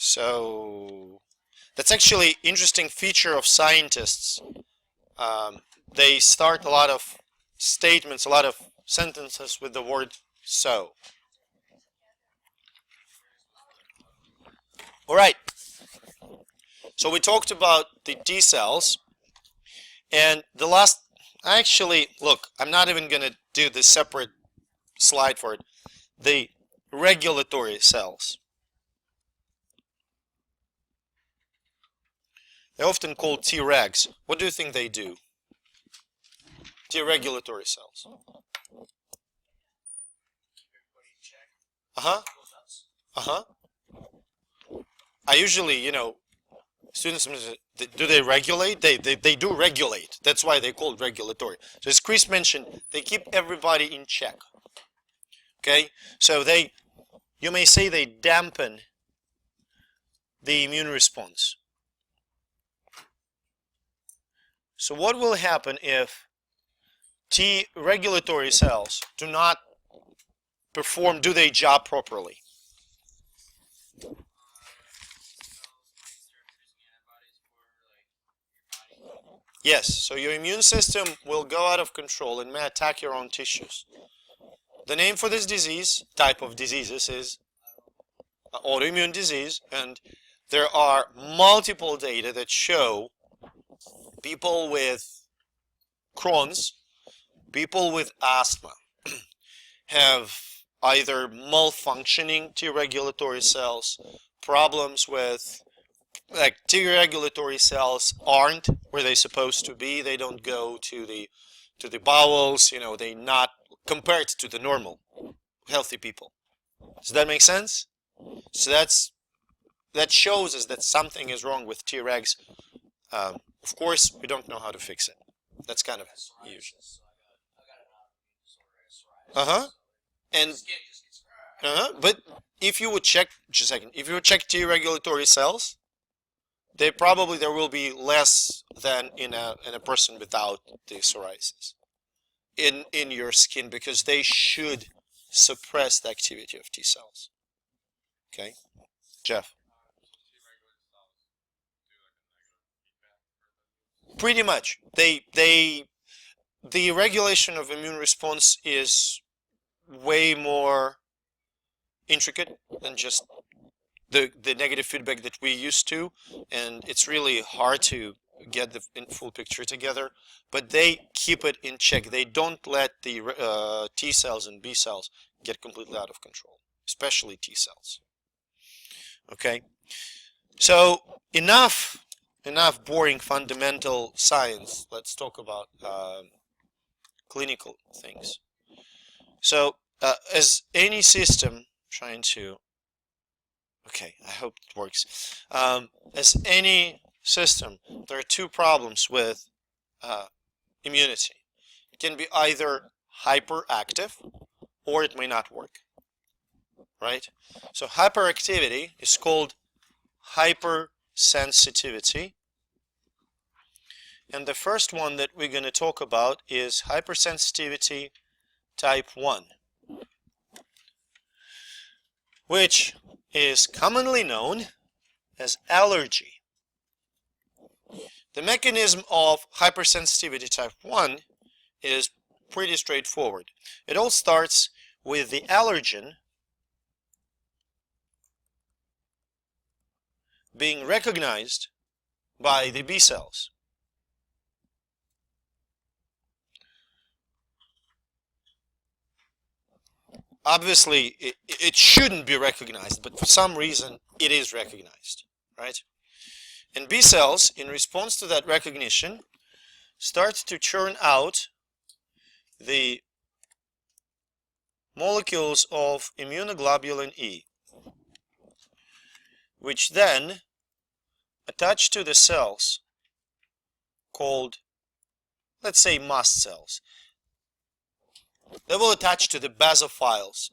So that's actually interesting feature of scientists. They start a lot of statements, a lot of sentences with the word so. All right. So we talked about the T cells, and the last, actually, look, I'm not even going to do the separate slide for it. The regulatory cells. They're often called Tregs. What do you think they do? T-regulatory cells. Uh-huh. Uh-huh. I usually, students, do they regulate? They do regulate. That's why they're called regulatory. So as Chris mentioned, they keep everybody in check. Okay? So you may say they dampen the immune response. So what will happen if T regulatory cells do not do their job properly? Yes, so your immune system will go out of control and may attack your own tissues. The name for this disease, type of diseases, is autoimmune disease, and there are multiple data that show people with Crohn's, people with asthma have either malfunctioning T regulatory cells, problems with, like, T regulatory cells aren't where they're supposed to be. They don't go to the bowels. They're not compared to the normal healthy people. Does that make sense? So that shows us that something is wrong with Tregs. Of course, we don't know how to fix it. That's kind of usual. And but if you would check, just a second, if you would check T regulatory cells, there will be less than in a person without the psoriasis in your skin, because they should suppress the activity of T cells. Okay, Jeff. Pretty much, the regulation of immune response is way more intricate than just the negative feedback that we used to, and it's really hard to get the full picture together, but they keep it in check. They don't let the T cells and B cells get completely out of control, especially T cells. Okay, so enough boring fundamental science. Let's talk about clinical things. So as any system, trying to, okay, I hope it works. As any system, there are two problems with immunity. It can be either hyperactive or it may not work, right? So hyperactivity is called hypersensitivity. And the first one that we're going to talk about is hypersensitivity type 1, which is commonly known as allergy. The mechanism of hypersensitivity type 1 is pretty straightforward. It all starts with the allergen being recognized by the B cells. Obviously, it shouldn't be recognized, but for some reason, it is recognized, right? And B cells, in response to that recognition, start to churn out the molecules of immunoglobulin E, which then attach to the cells called, let's say, mast cells. They will attach to the basophils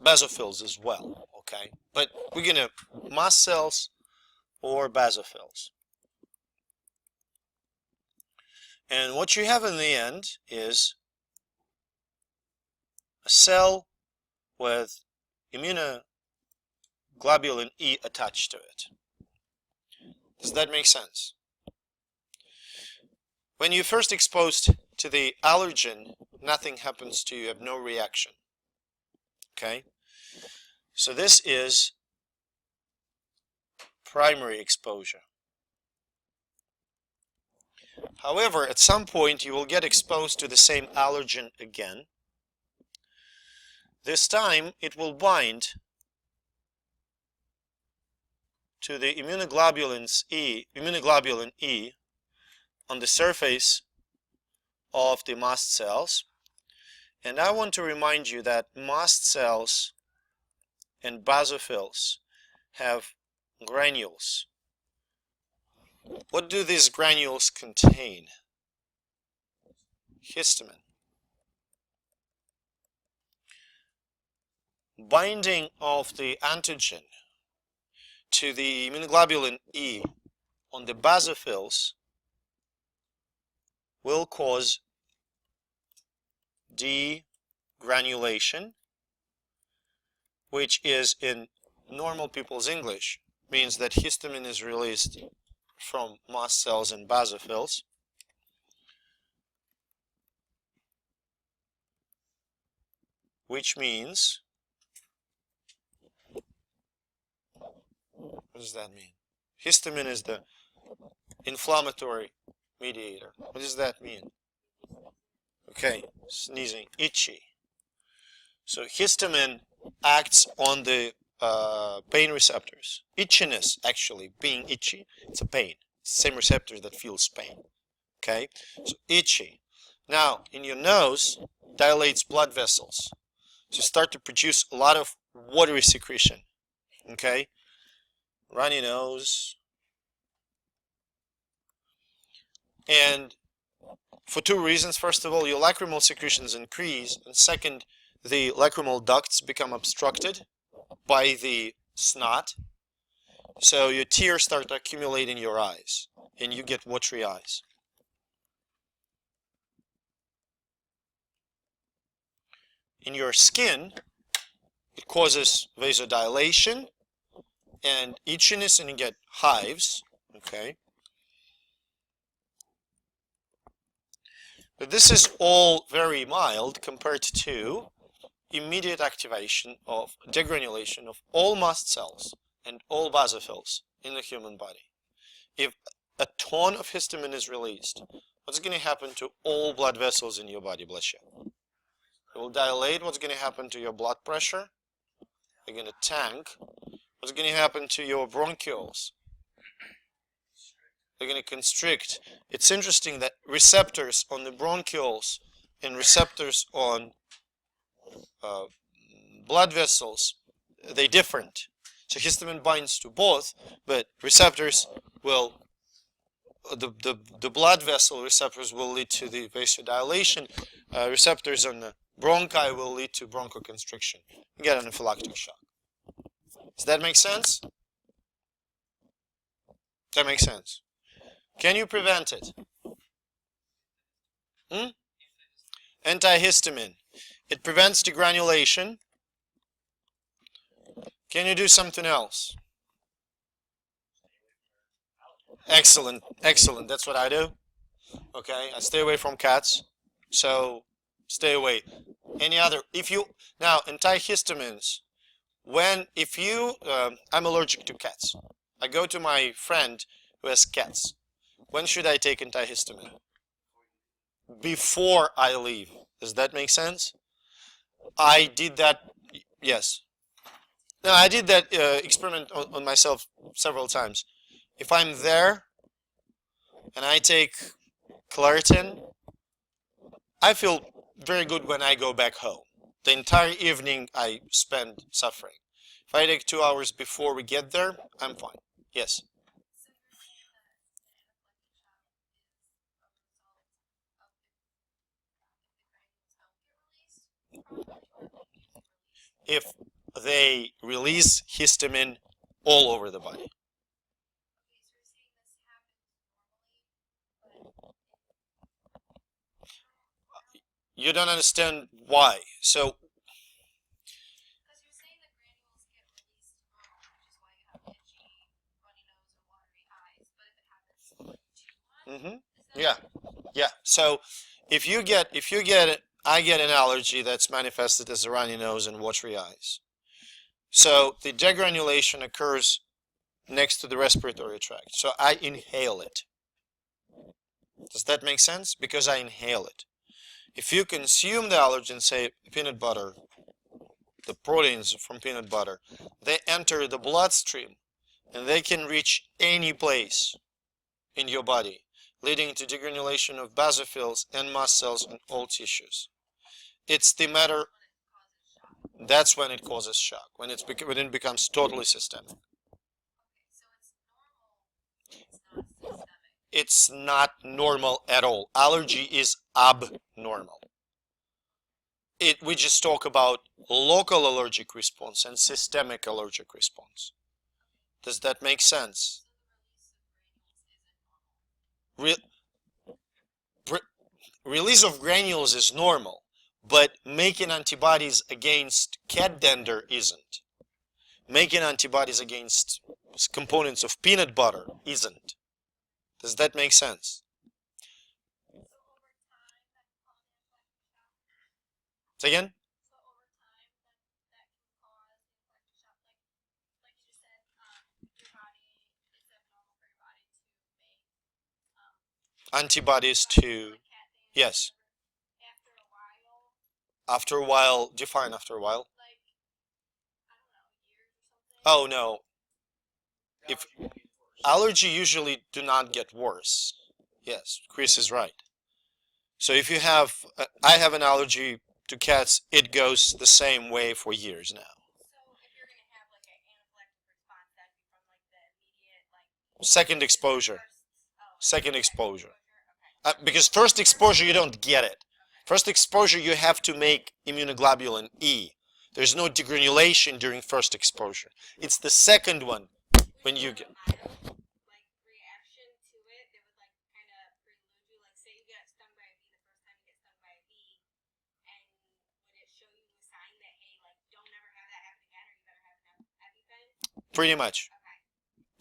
as well, okay? But we're going to mast cells or basophils. And what you have in the end is a cell with immunoglobulin E attached to it. Does that make sense? When you're first exposed to the allergen, nothing happens to you, you have no reaction. Okay? So this is primary exposure. However, at some point you will get exposed to the same allergen again. This time it will bind to the immunoglobulin E on the surface of the mast cells. And I want to remind you that mast cells and basophils have granules. What do these granules contain? Histamine. Binding of the antigen to the immunoglobulin E on the basophils will cause degranulation, which is in normal people's English means that histamine is released from mast cells and basophils. Which means, what does that mean? Histamine is the inflammatory mediator. What does that mean? Okay, sneezing, itchy. So histamine acts on the pain receptors. Itchiness, actually, being itchy, it's a pain. It's the same receptors that feels pain. Okay, so itchy. Now, in your nose, dilates blood vessels. So you start to produce a lot of watery secretion. Okay, runny nose. And for two reasons. First of all, your lacrimal secretions increase, and second, the lacrimal ducts become obstructed by the snot, so your tears start to accumulate in your eyes, and you get watery eyes. In your skin, it causes vasodilation and itchiness, and you get hives, okay? But this is all very mild compared to immediate activation of degranulation of all mast cells and all basophils in the human body. If a ton of histamine is released, what's going to happen to all blood vessels in your body? Bless you. It will dilate. What's going to happen to your blood pressure? They're going to tank. What's going to happen to your bronchioles? They're going to constrict. It's interesting that receptors on the bronchioles and receptors on blood vessels, they're different. So histamine binds to both, but receptors will, the blood vessel receptors will lead to the vasodilation. Receptors on the bronchi will lead to bronchoconstriction. You get an anaphylactic shock. Does that make sense? That makes sense. Can you prevent it? Antihistamine. It prevents degranulation. Can you do something else? Excellent, excellent. That's what I do. Okay, I stay away from cats. So stay away. Any other? If you now antihistamines. I'm allergic to cats. I go to my friend who has cats. When should I take antihistamine? Before I leave. Does that make sense? I did that, yes. No, I did that experiment on myself several times. If I'm there and I take Claritin, I feel very good when I go back home. The entire evening I spend suffering. If I take 2 hours before we get there, I'm fine. Yes? If they release histamine all over the body. You don't understand why. So Yeah, yeah. So I get an allergy that's manifested as a runny nose and watery eyes. So the degranulation occurs next to the respiratory tract. So I inhale it. Does that make sense? Because I inhale it. If you consume the allergen, say peanut butter, the proteins from peanut butter, they enter the bloodstream and they can reach any place in your body, leading to degranulation of basophils and mast cells in all tissues. It's the matter, that's when it causes shock, when it becomes totally systemic. It's not normal at all. Allergy is abnormal. We just talk about local allergic response and systemic allergic response. Does that make sense? Re Release of granules is normal, but making antibodies against cat dander isn't. Making antibodies against components of peanut butter isn't. Does that make sense? Say again? Antibodies to, yes. After a while, define after a while. Oh no. If allergy usually do not get worse. Yes, Chris is right. So if you have, I have an allergy to cats, it goes the same way for years now. Second exposure. Second exposure. Because first exposure, you don't get it. First exposure, you have to make immunoglobulin E. There's no degranulation during first exposure. It's the second one when you get. Pretty much.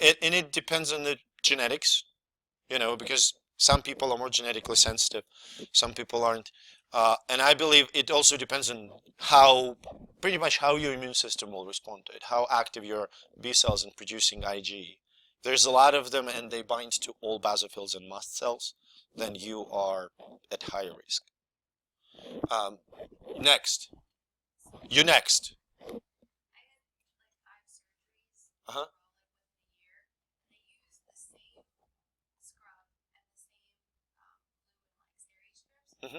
And it depends on the genetics, because some people are more genetically sensitive, some people aren't. And I believe it also depends on pretty much how your immune system will respond to it, how active your B cells in producing IgE. There's a lot of them and they bind to all basophils and mast cells, then you are at higher risk. Next. You next. Uh-huh. Mm-hmm.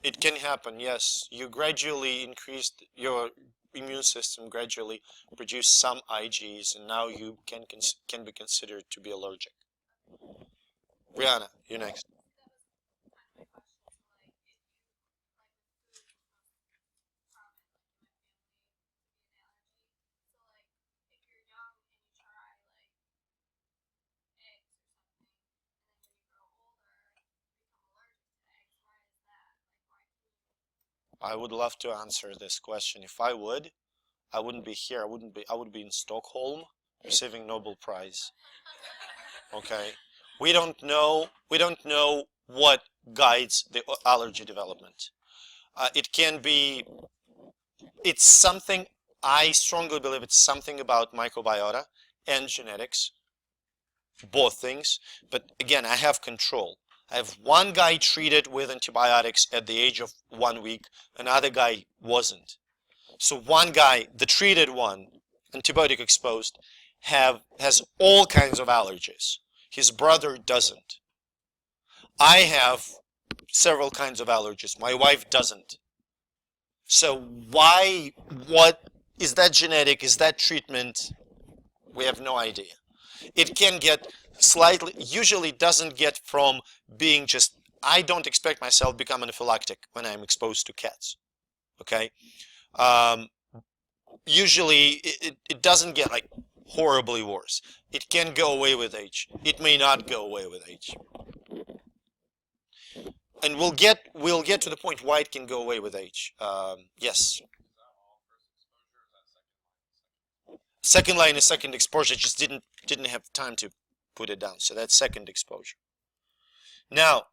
It can happen, yes. You gradually increase your immune system, gradually produce some IgEs, and now you can be considered to be allergic. Brianna, you're next. I would love to answer this question. If I wouldn't be here. I would be in Stockholm receiving Nobel Prize. Okay. We don't know what guides the allergy development. It can be, it's something, I strongly believe it's something about microbiota and genetics, both things. But again, I have control. I have one guy treated with antibiotics at the age of 1 week, another guy wasn't. So one guy, the treated one, antibiotic exposed, has all kinds of allergies. His brother doesn't. I have several kinds of allergies. My wife doesn't. So what is that genetic? Is that treatment? We have no idea. It can get slightly, usually doesn't get from being just, I don't expect myself to become anaphylactic when I'm exposed to cats. Okay? Usually it doesn't get like horribly worse. It can go away with age. It may not go away with age. And we'll get to the point why it can go away with age. Yes. Second line is second exposure. Just didn't have time to put it down. So that's second exposure. Now,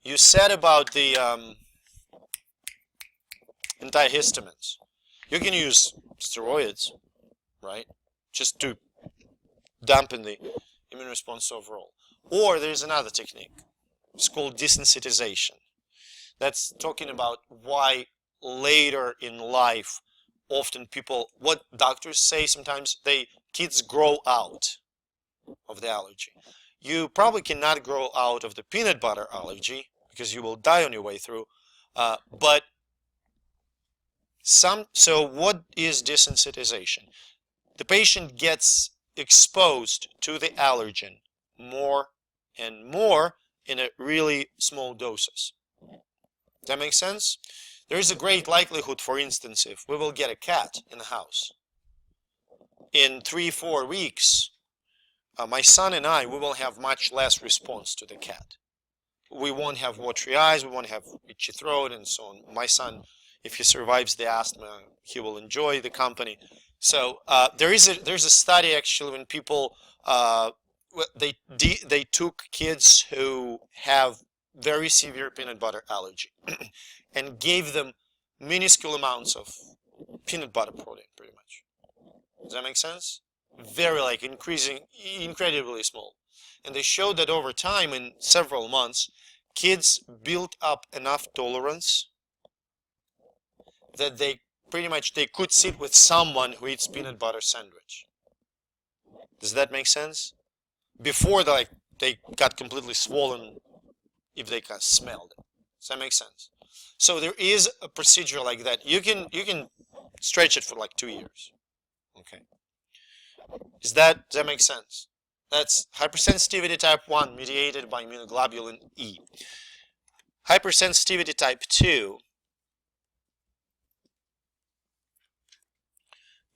you said about the antihistamines. You can use steroids, right? Just to dampen the immune response overall. Or there's another technique. It's called desensitization. That's talking about why later in life, often people, what doctors say sometimes, kids grow out of the allergy. You probably cannot grow out of the peanut butter allergy because you will die on your way through. But so what is desensitization? The patient gets exposed to the allergen more and more in a really small doses. Does that make sense? There is a great likelihood, for instance, if we will get a cat in the house, in 3-4 weeks, my son and I, we will have much less response to the cat. We won't have watery eyes, we won't have itchy throat, and so on. My son, if he survives the asthma, he will enjoy the company. So there's a study actually when people they took kids who have very severe peanut butter allergy and gave them minuscule amounts of peanut butter protein, pretty much. Does that make sense? Very incredibly small. And they showed that over time, in several months, kids built up enough tolerance that they could sit with someone who eats peanut butter sandwich. Does that make sense? Before they got completely swollen if they can smell it. Does that make sense? So there is a procedure like that. You can stretch it for like 2 years. Okay. Does that make sense? That's hypersensitivity type 1 mediated by immunoglobulin E. Hypersensitivity type 2,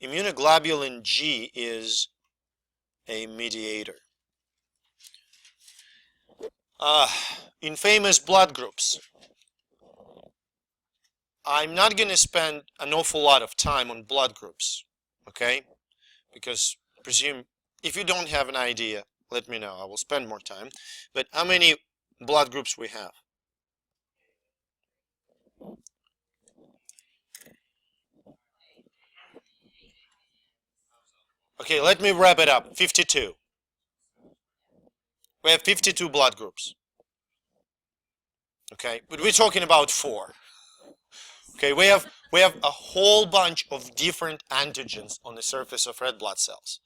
immunoglobulin G is a mediator. Infamous blood groups. I'm not going to spend an awful lot of time on blood groups, okay? Because presume if you don't have an idea, let me know. I will spend more time. But how many blood groups we have? Okay, let me wrap it up. 52. We have 52 blood groups. Okay, but we're talking about 4. Okay, we have a whole bunch of different antigens on the surface of red blood cells.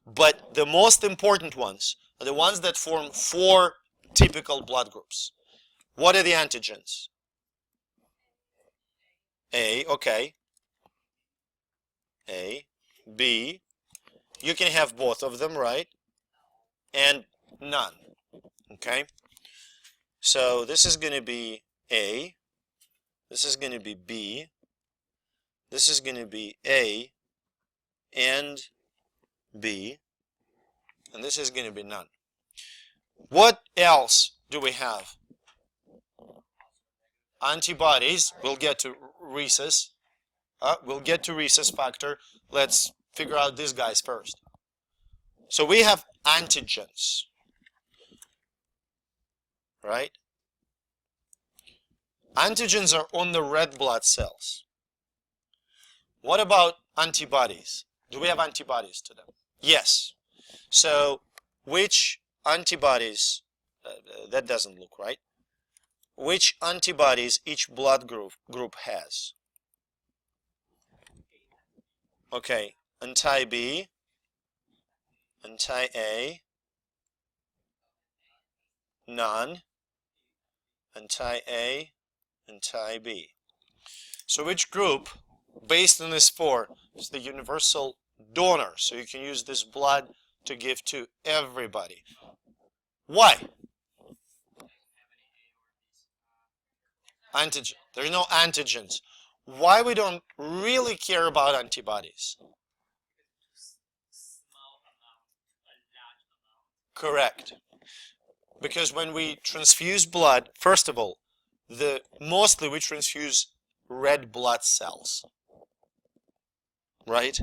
But the most important ones are the ones that form 4 typical blood groups. What are the antigens? A, okay. A, B. You can have both of them, right? And none. Okay? So this is going to be A. This is going to be B. This is going to be A and B. And this is going to be none. What else do we have? Antibodies. We'll get to rhesus. We'll get to rhesus factor. Let's figure out these guys first. So we have antigens, right? Antigens are on the red blood cells. What about antibodies? Do we have antibodies to them? Yes. So which antibodies, that doesn't look right. Which antibodies each blood group has? Okay, anti-B, anti-A, none, anti-A, anti-B. So which group, based on this 4, is the universal donor? So you can use this blood to give to everybody. Why? Antigen. There are no antigens. Why we don't really care about antibodies? Correct. Because when we transfuse blood, first of all, mostly we transfuse red blood cells, right?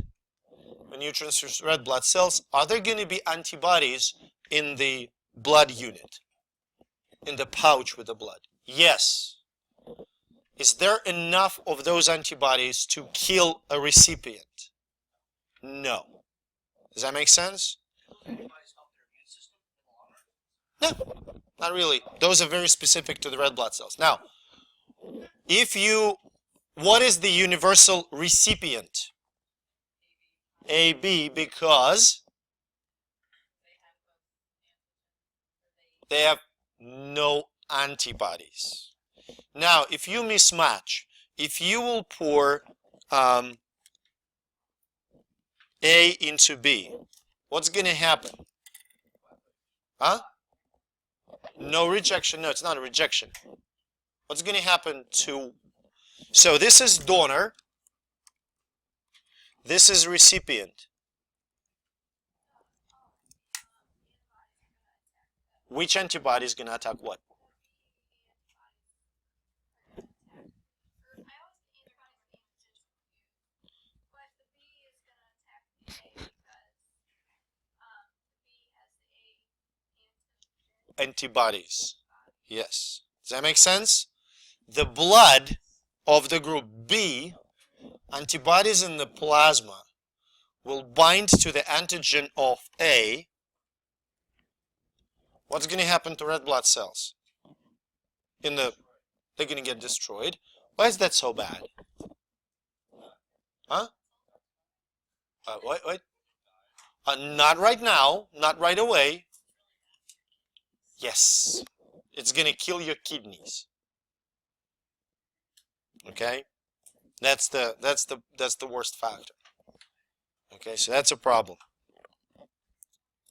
When you transfuse red blood cells, are there going to be antibodies in the blood unit, in the pouch with the blood? Yes. Is there enough of those antibodies to kill a recipient? No. Does that make sense? No, not really. Those are very specific to the red blood cells. Now, what is the universal recipient? AB, because they have no antibodies. Now, if you mismatch, if you will pour A into B, what's going to happen? Huh? No rejection. No, it's not a rejection. What's going to happen to... So this is donor. This is recipient. Which antibody is going to attack what? Antibodies. Yes. Does that make sense? The blood of the group B, antibodies in the plasma, will bind to the antigen of A. What's going to happen to red blood cells? They're going to get destroyed. Why is that so bad? Huh? What? Not right now. Not right away. Yes. It's going to kill your kidneys. Okay? That's the worst factor. Okay, so that's a problem.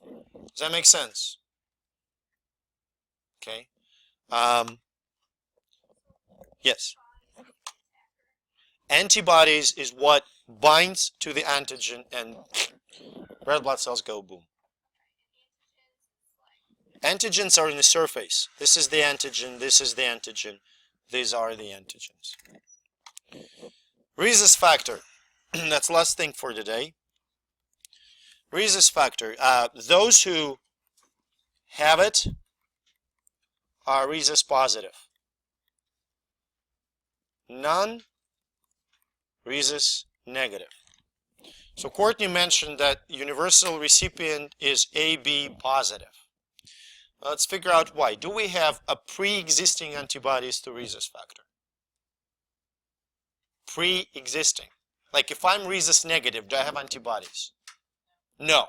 Does that make sense? Okay. Yes. Antibodies is what binds to the antigen and red blood cells go boom. Antigens are in the surface. This is the antigen, this is the antigen. These are the antigens. Rhesus factor. That's the last thing for today. Rhesus factor. Those who have it are rhesus positive. None rhesus negative. So Courtney mentioned that universal recipient is AB positive. Let's figure out why. Do we have a pre-existing antibodies to rhesus factor? Pre-existing. Like if I'm rhesus negative, do I have antibodies? No.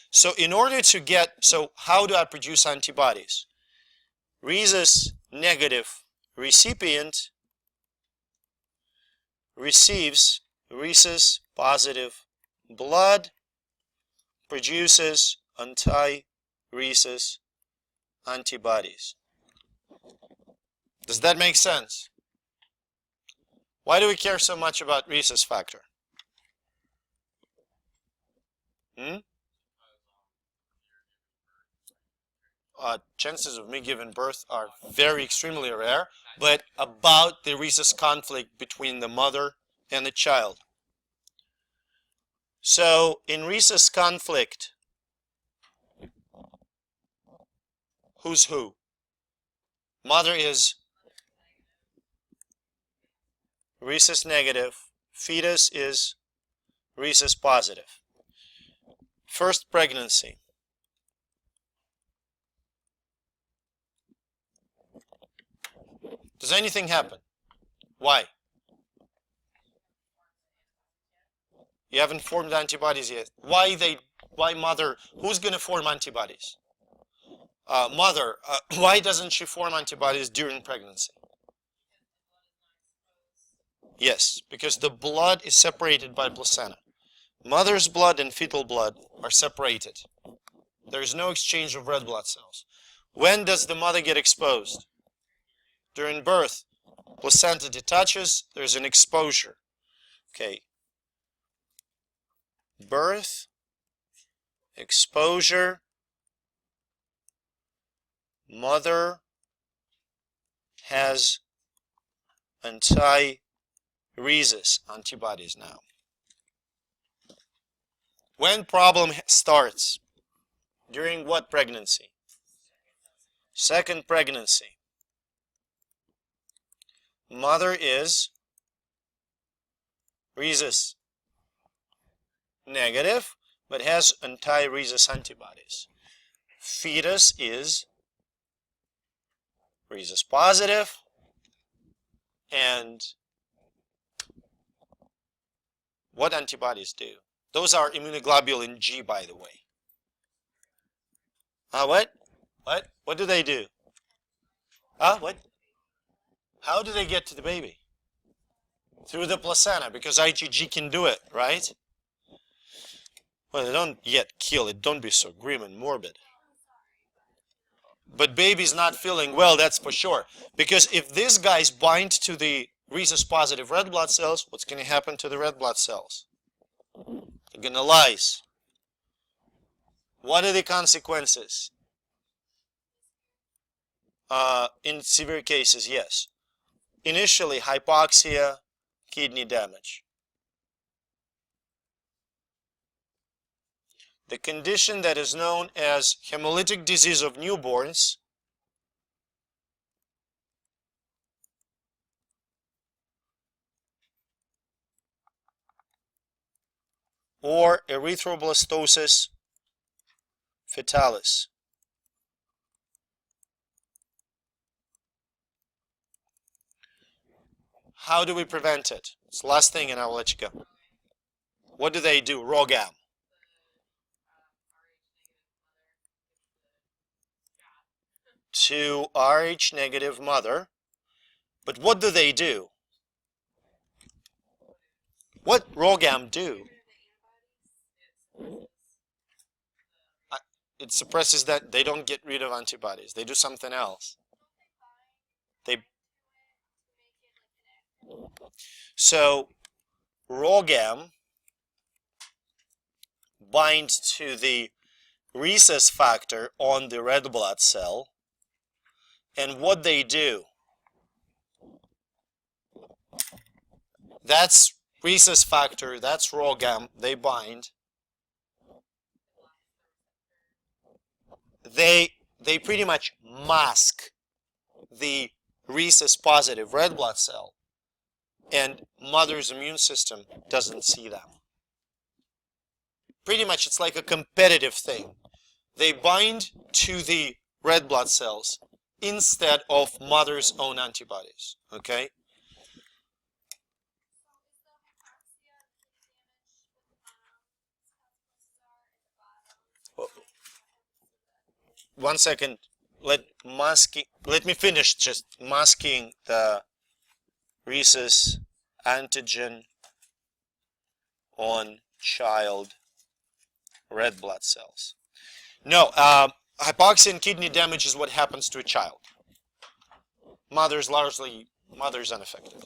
So in order to get, so how do I produce antibodies? Rhesus negative recipient receives rhesus positive blood, produces anti-rhesus antibodies. Does that make sense? Why do we care so much about rhesus factor? Chances of me giving birth are very extremely rare, but about the rhesus conflict between the mother and the child. So in rhesus conflict, who's who? Mother is rhesus negative, fetus is rhesus positive. First pregnancy. Does anything happen? Why? You haven't formed antibodies yet. Why mother? Who's going to form antibodies? Mother. Why doesn't she form antibodies during pregnancy? Yes, because the blood is separated by placenta. Mother's blood and fetal blood are separated. There is no exchange of red blood cells. When does the mother get exposed? During birth. Placenta detaches, there's an exposure. Okay. Birth, exposure, Mother has anti-rhesus antibodies now. When problem starts? During what pregnancy? Second pregnancy. Mother is rhesus negative, but has anti-rhesus antibodies. Fetus is rhesus positive, and what antibodies do? Those are immunoglobulin G, by the way. What? What do they do? What? How do they get to the baby? Through the placenta, because IgG can do it, right? Well, they don't yet kill it. Don't be so grim and morbid. But baby's not feeling well, that's for sure. Because if these guys bind to the rhesus positive red blood cells, what's going to happen to the red blood cells? They're going to lyse. What are the consequences? In severe cases, yes. Initially, hypoxia, kidney damage. The condition that is known as hemolytic disease of newborns or erythroblastosis fetalis. How do we prevent it? It's the last thing and I will let you go. What do they do? ROGAM. To Rh negative mother. But what do they do? What ROGAM do? It suppresses that. They don't get rid of antibodies. They do something else. So ROGAM binds to the rhesus factor on the red blood cell, and what they do, that's rhesus factor, that's ROGAM, they bind. They pretty much mask the rhesus positive red blood cell, and mother's immune system doesn't see them. Pretty much it's like a competitive thing. They bind to the red blood cells instead of mother's own antibodies, okay? One second, let me finish just masking the rhesus antigen on child red blood cells. No, hypoxia and kidney damage is what happens to a child. Mother's unaffected.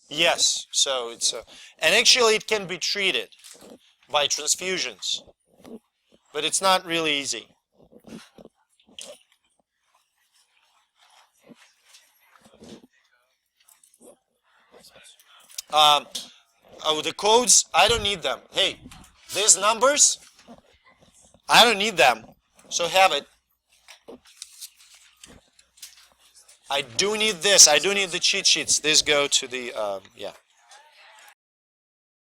Yes, so it's and actually it can be treated by transfusions, but it's not really easy. The codes, I don't need them. Hey, these numbers, I don't need them, so have it. I do need this. I do need the cheat sheets. These go to the, yeah.